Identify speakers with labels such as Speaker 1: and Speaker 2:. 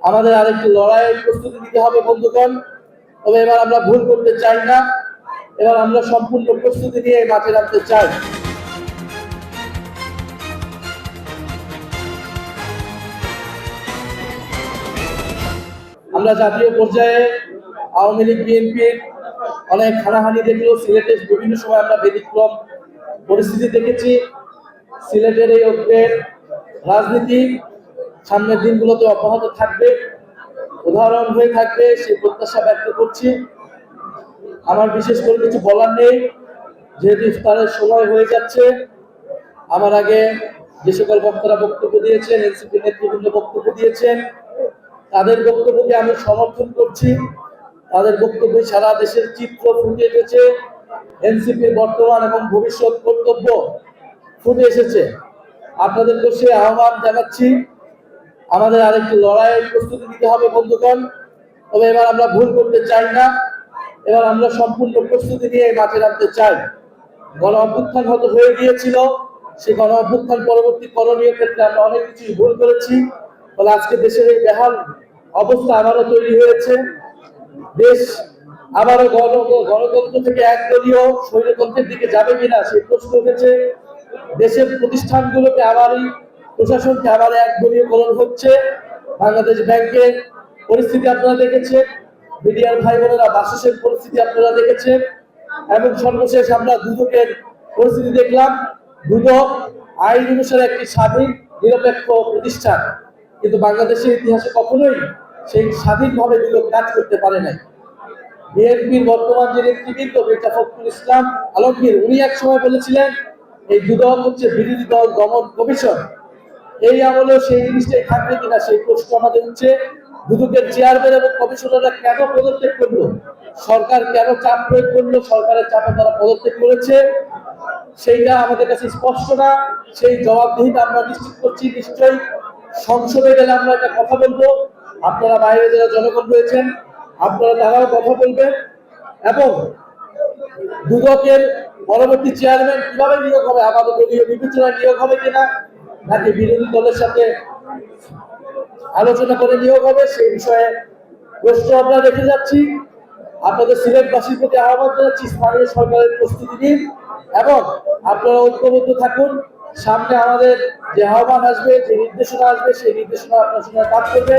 Speaker 1: আমাদের আরেকটি লড়াইয়ের প্রস্তুতি নিতে হবে বন্ধুগণ। তবে এবার আমরা ভুল করতে চাই না, এবার আমরা সম্পূর্ণ প্রস্তুতি নিয়ে মাঠে নামতে চাই। আমরা জাতীয় পর্যায়ে আওয়ামী লীগ বিএনপির অনেক হানাহানি দেখলেও সিলেটের বিভিন্ন সময় আমরা ব্যতিক্রম পরিস্থিতি দেখেছি। সিলেটের এই ঐক্যের রাজনীতি সামনের দিনগুলোতে অব্যাহত থাকবে, উদাহরণ হয়ে থাকবে, সেই প্রত্যাশা ব্যক্ত করছি। আমার বিশেষ করে কিছু বলার নেই, যেহেতু ইফতারের সময় হয়ে যাচ্ছে। আমার আগে যে সকল বক্তারা বক্তব্য দিয়েছেন, এনসিপি নেতৃবৃন্দ বক্তব্য দিয়েছেন, তাদের বক্তব্যকে আমি সমর্থন করছি। তাদের বক্তব্যে সারা দেশের চিত্র ফুটে এসেছে, এনসিপির বর্তমান এবং ভবিষ্যৎ কর্তব্য ফুটে এসেছে। আপনাদেরকে সে আহ্বান জানাচ্ছি, আমাদের আরেকটি লড়াইয়ের প্রস্তুতি নিতে হবে বন্ধুগণ। তবে এবার আমরা ভুল করতে চাই না, এবার আমরা সম্পূর্ণ প্রস্তুতি নিয়ে মাঠে নামতে চাই। গণ অভ্যুত্থান হয়তো হয়ে গিয়েছিল, সেই গণ অভ্যুত্থান পরবর্তী করণীয় ক্ষেত্রে আমরা অনেক কিছু ভুল করেছি। ফলে আজকে দেশের এই বেহাল অবস্থা আবারও তৈরি হয়েছে। দেশ আবারও গণতন্ত্র থেকে একদলীয় স্বৈরতন্ত্রের দিকে যাবে কিনা সেই প্রশ্ন উঠেছে। দেশের প্রতিষ্ঠানগুলোকে আবারই, প্রশাসনকে আবার একদলীয়করণ হচ্ছে। বাংলাদেশ ব্যাংকের পরিস্থিতি আপনারা দেখেছেন, মিডিয়ার ভাই বোনেরা বাসের পরিস্থিতি আপনারা দেখেছেন, এবং সর্বশেষ আমরা দুদকের পরিস্থিতি দেখলাম। দুদক আইন অনুসারে একটি স্বাধীন নিরপেক্ষ প্রতিষ্ঠান, কিন্তু বাংলাদেশের ইতিহাসে কখনোই সেই স্বাধীনভাবে দুদক কাজ করতে পারে নাই। বিএনপির বর্তমান যে নেতৃবৃন্দ মির্জা ফখরুল ইসলাম আলমগীর, উনি এক সময় বলেছিলেন এই দুদক হচ্ছে বিরোধী দল দমন কমিশন। এই আমলেও সেই জিনিসটাই থাকবে কিনা সেই প্রশ্ন আমাদের উঠছে। দুদকের চেয়ারম্যান এবং কমিশনাররা কেন পদত্যাগ করলো, সরকার কেন চাপ প্রয়োগ করলো, সরকারের চাপে তারা পদত্যাগ করেছে, সেইটা আমাদের কাছে স্পষ্ট না। সেই জবাবদিহিতা আমরা নিশ্চিত করছি, নিশ্চয়ই সংসদে গেলে আমরা একটা কথা বলবো। আপনারা বাইরে যারা জনগণ রয়েছেন, আপনারা তারাও কথা বলবেন। এবং দুদকের পরবর্তী চেয়ারম্যান কিভাবে নিয়োগ হবে, আমাদের দলীয় বিবেচনায় নিয়োগ হবে কিনা, নাকি বিরোধী দলের সাথে আলোচনা করে নিয়োগ হবে, সেই বিষয়ে প্রশ্ন আমরা রেখে যাচ্ছি। আপনাদের সিলেটবাসীর প্রতি আহ্বান জানাচ্ছি, স্থানীয় সরকারের প্রস্তুতি নিন এবং আপনারা ঐক্যবদ্ধ থাকুন। সামনে আমাদের যে আহ্বান আসবে, যে নির্দেশনা আসবে, সেই নির্দেশনা আপনার সঙ্গে কাজ করবে।